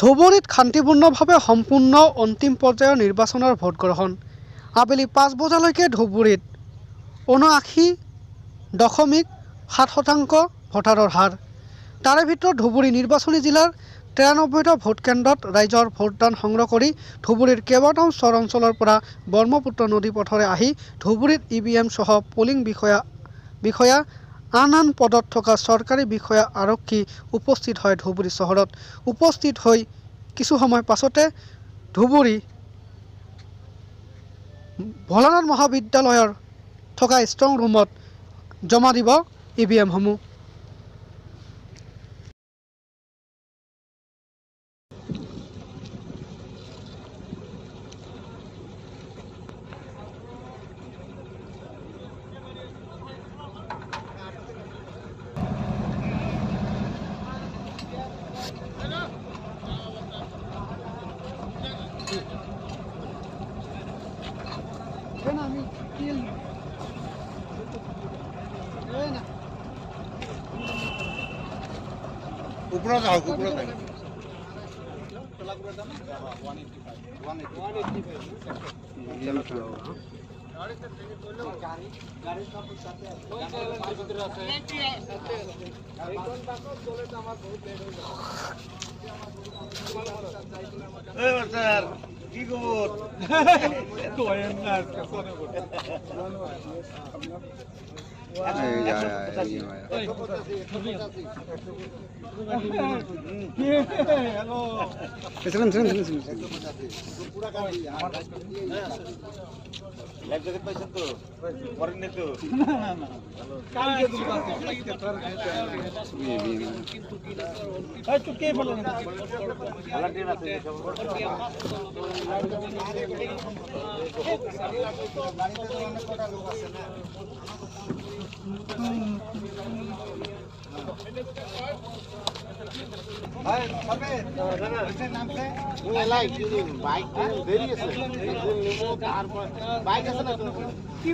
ধুবুৰীত শান্তিপূৰ্ণভাৱে সম্পূৰ্ণ অন্তিম পৰ্যায়ৰ নিৰ্বাচনৰ ভোটগ্ৰহণ। আবেলি ৫ বজালৈকে ধুবুৰীত ৭৯.৭% ভোটাৰৰ হাৰ। তাৰে ভিতৰত ধুবুৰী নিৰ্বাচনী জিলাৰ ৯৩টা ভোটকেন্দ্ৰত ৰাইজৰ ভোটদান সংগ্ৰহ কৰি ধুবুৰীৰ কেইবাটাও চৰ অঞ্চলৰ পৰা ব্ৰহ্মপুত্ৰ নদী পথৰে আহি ধুবুৰীত EVM সহ পলিং বিষয়া আন পদত থকা চৰকাৰী বিষয়া আৰক্ষী উপস্থিত হয় ধুবুৰী চহৰত। উপস্থিত হৈ কিছু সময় পাছতে ধুবুৰী ভোলানাথ মহাবিদ্যালয়ৰ থকা ষ্ট্ৰং ৰুমত জমা দিব EVMসমূহ। উপৰে যাও উপৰে যাও স্যাৰ কি খবৰ বাইক আছে না কি